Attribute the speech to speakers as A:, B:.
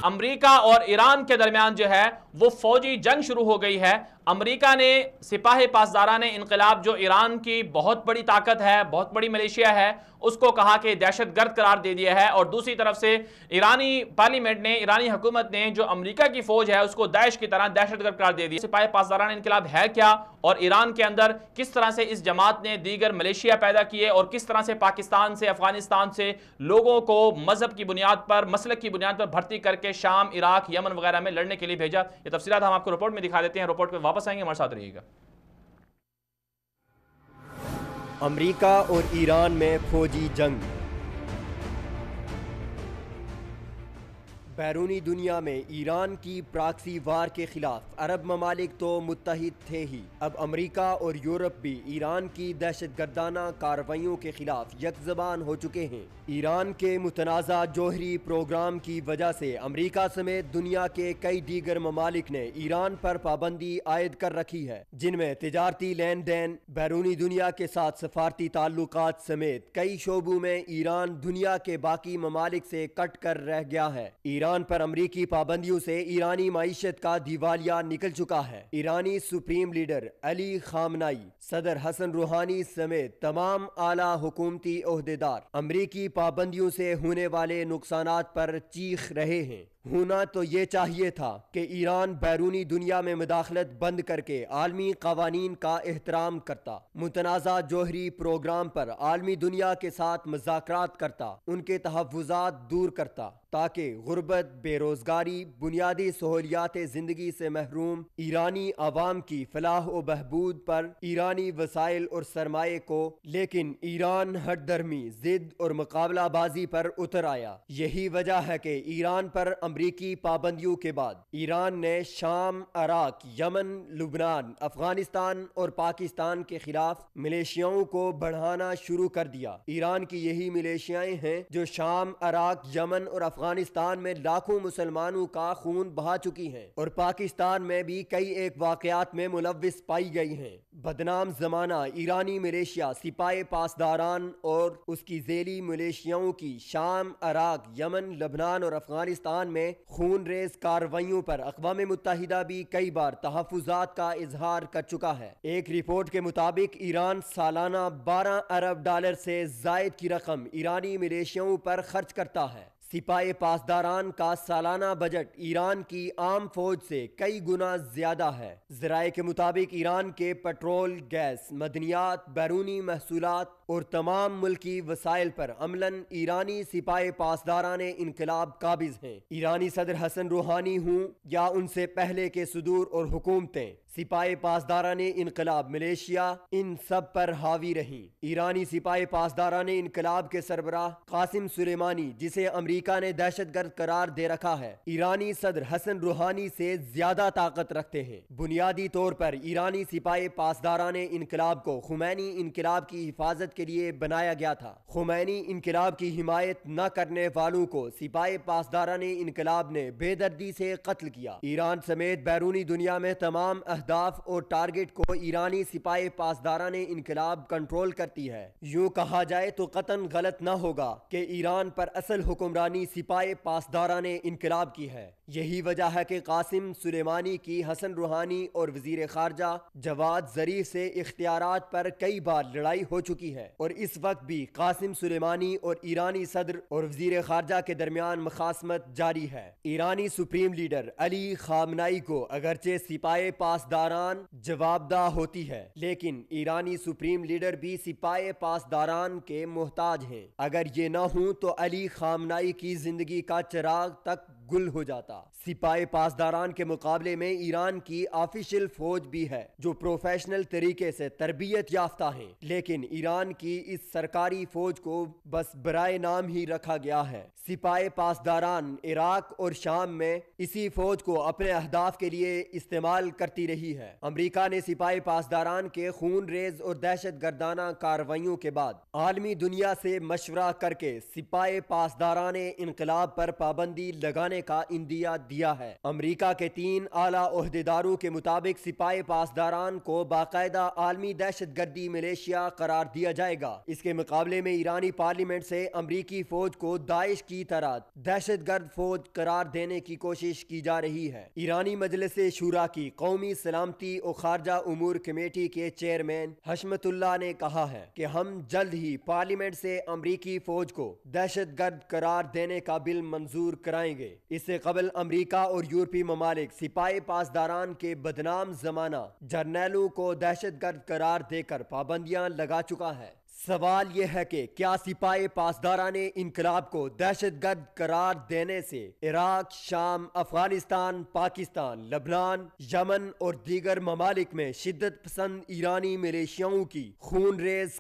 A: امریکہ اور ایران کے درمیان جو ہے وہ فوجی جنگ شروع ہو گئی ہے۔ امریکہ نے سپاہ پاسداران انقلاب جو ایران کی بہت بڑی طاقت ہے، بہت بڑی ملیشیا ہے، اس کو کہا کہ دہشت گرد قرار دے دیا ہے، اور دوسری طرف سے ایرانی پارلیمنٹ نے، ایرانی حکومت نے جو امریکہ کی فوج ہے اس کو داعش کی طرح دہشت گرد قرار دے دیا۔ سپاہ پاسداران انقلاب ہے کیا، اور ایران کے اندر کس طرح سے اس جماعت نے دیگر ملیشیا پیدا کیے، اور کس طرح سے پاکستان سے، افغانستان سے لوگوں کو مذہب کی بنیاد پر، مسلک کی بنیاد پر بھرتی کر کے شام، عراق، یمن وغیرہ میں لڑنے کے لیے بھیجا، یہ تفصیلات ہم آپ کو رپورٹ میں دکھا دیتے ہیں۔ رپورٹ پہ واپس آئیں گے، ہمارے ساتھ رہیے گا۔
B: امریکہ اور ایران میں فوجی جنگ۔ بیرونی دنیا میں ایران کی پراکسی وار کے خلاف عرب ممالک تو متحد تھے ہی، اب امریکہ اور یورپ بھی ایران کی دہشت گردانہ کارروائیوں کے خلاف یک زبان ہو چکے ہیں۔ ایران کے متنازع جوہری پروگرام کی وجہ سے امریکہ سمیت دنیا کے کئی دیگر ممالک نے ایران پر پابندی عائد کر رکھی ہے، جن میں تجارتی لین دین، بیرونی دنیا کے ساتھ سفارتی تعلقات سمیت کئی شعبوں میں ایران دنیا کے باقی ممالک سے کٹ کر رہ گیا ہے۔ ایران پر امریکی پابندیوں سے ایرانی معیشت کا دیوالیہ نکل چکا ہے۔ ایرانی سپریم لیڈر علی خامنائی، صدر حسن روحانی سمیت تمام اعلیٰ حکومتی عہدیدار امریکی پابندیوں سے ہونے والے نقصانات پر چیخ رہے ہیں۔ ہونا تو یہ چاہیے تھا کہ ایران بیرونی دنیا میں مداخلت بند کر کے عالمی قوانین کا احترام کرتا، متنازع جوہری پروگرام پر عالمی دنیا کے ساتھ مذاکرات کرتا، ان کے تحفظات دور کرتا، تاکہ غربت، بے روزگاری، بنیادی سہولیات زندگی سے محروم ایرانی عوام کی فلاح و بہبود پر ایرانی وسائل اور سرمایہ کو، لیکن ایران ہٹ درمی، ضد اور مقابلہ بازی پر اتر آیا۔ یہی وجہ ہے کہ ایران پر امریکی پابندیوں کے بعد ایران نے شام، عراق، یمن، لبنان، افغانستان اور پاکستان کے خلاف ملیشیاؤں کو بڑھانا شروع کر دیا۔ ایران کی یہی ملیشیائیں ہیں جو شام، عراق، یمن اور افغانستان میں لاکھوں مسلمانوں کا خون بہا چکی ہیں، اور پاکستان میں بھی کئی ایک واقعات میں ملوث پائی گئی ہیں۔ بدنام زمانہ ایرانی ملیشیا سپاہ پاسداران اور اس کی ذیلی ملیشیاؤں کی شام، عراق، یمن، لبنان اور افغانستان میں خون ریز کارروائیوں پر اقوام متحدہ بھی کئی بار تحفظات کا اظہار کر چکا ہے۔ ایک رپورٹ کے مطابق ایران سالانہ 12 ارب ڈالر سے زائد کی رقم ایرانی ملیشیاؤں پر خرچ کرتا ہے۔ سپاہ پاسداران کا سالانہ بجٹ ایران کی عام فوج سے کئی گنا زیادہ ہے۔ ذرائع کے مطابق ایران کے پٹرول، گیس، معدنیات، بیرونی محصولات اور تمام ملکی وسائل پر عملاً ایرانی سپاہ پاسداران انقلاب قابض ہیں۔ ایرانی صدر حسن روحانی ہوں یا ان سے پہلے کے صدور اور حکومتیں، سپاہ پاسداران انقلاب ملیشیا ان سب پر حاوی رہیں۔ ایرانی سپاہ پاسداران انقلاب کے سربراہ قاسم سلیمانی، جسے امریکہ نے دہشت گرد قرار دے رکھا ہے، ایرانی صدر حسن روحانی سے زیادہ طاقت رکھتے ہیں۔ بنیادی طور پر ایرانی سپاہ پاسداران انقلاب کو خمینی انقلاب کی حفاظت کے لیے بنایا گیا تھا۔ خمینی انقلاب کی حمایت نہ کرنے والوں کو سپاہ پاسداران انقلاب نے بے دردی سے قتل کیا۔ ایران سمیت بیرونی دنیا میں تمام اہداف اور ٹارگٹ کو ایرانی سپاہ پاسداران انقلاب کنٹرول کرتی ہے۔ یوں کہا جائے تو قطعاً غلط نہ ہوگا کہ ایران پر اصل حکمرانی سپاہ پاسداران انقلاب کی ہے۔ یہی وجہ ہے کہ قاسم سلیمانی کی حسن روحانی اور وزیر خارجہ جواد ظریف سے اختیارات پر کئی بار لڑائی ہو چکی ہے، اور اس وقت بھی قاسم سلیمانی اور ایرانی صدر اور وزیر خارجہ کے درمیان مخاصمت جاری ہے۔ ایرانی سپریم لیڈر علی خامنائی کو اگرچہ سپاہ پاسداران جواب دہ ہوتی ہے، لیکن ایرانی سپریم لیڈر بھی سپاہ پاسداران کے محتاج ہیں۔ اگر یہ نہ ہوں تو علی خامنائی کی زندگی کا چراغ تک گل ہو جاتا۔ سپاہ پاسداران کے مقابلے میں ایران کی آفیشل فوج بھی ہے جو پروفیشنل طریقے سے تربیت یافتہ ہیں، لیکن ایران کی اس سرکاری فوج کو بس برائے نام ہی رکھا گیا ہے۔ سپاہ پاسداران عراق اور شام میں اسی فوج کو اپنے اہداف کے لیے استعمال کرتی رہی ہے۔ امریکہ نے سپاہ پاسداران کے خون ریز اور دہشت گردانہ کارروائیوں کے بعد عالمی دنیا سے مشورہ کر کے سپاہ پاسداران انقلاب پر پابندی لگانے کا اندیا دیا ہے۔ امریکہ کے 3 اعلیٰ عہدیداروں کے مطابق سپاہ پاسداران کو باقاعدہ عالمی دہشت گردی ملیشیا قرار دیا جائے گا۔ اس کے مقابلے میں ایرانی پارلیمنٹ سے امریکی فوج کو داعش کی طرح دہشت گرد فوج قرار دینے کی کوشش کی جا رہی ہے۔ ایرانی مجلس شورا کی قومی سلامتی اور خارجہ امور کمیٹی کے چیئرمین حشمت اللہ نے کہا ہے کہ ہم جلد ہی پارلیمنٹ سے امریکی فوج کو دہشت گرد قرار دینے کا بل منظور کرائیں گے۔ اس سے قبل امریکہ اور یورپی ممالک سپاہ پاسداران کے بدنام زمانہ جرنیلوں کو دہشت گرد قرار دے کر پابندیاں لگا چکا ہے۔ سوال یہ ہے کہ کیا سپاہ پاسداران انقلاب کو دہشت گرد قرار دینے سے عراق، شام، افغانستان، پاکستان، لبنان، یمن اور دیگر ممالک میں شدت پسند ایرانی ملیشیاؤں کی خون ریز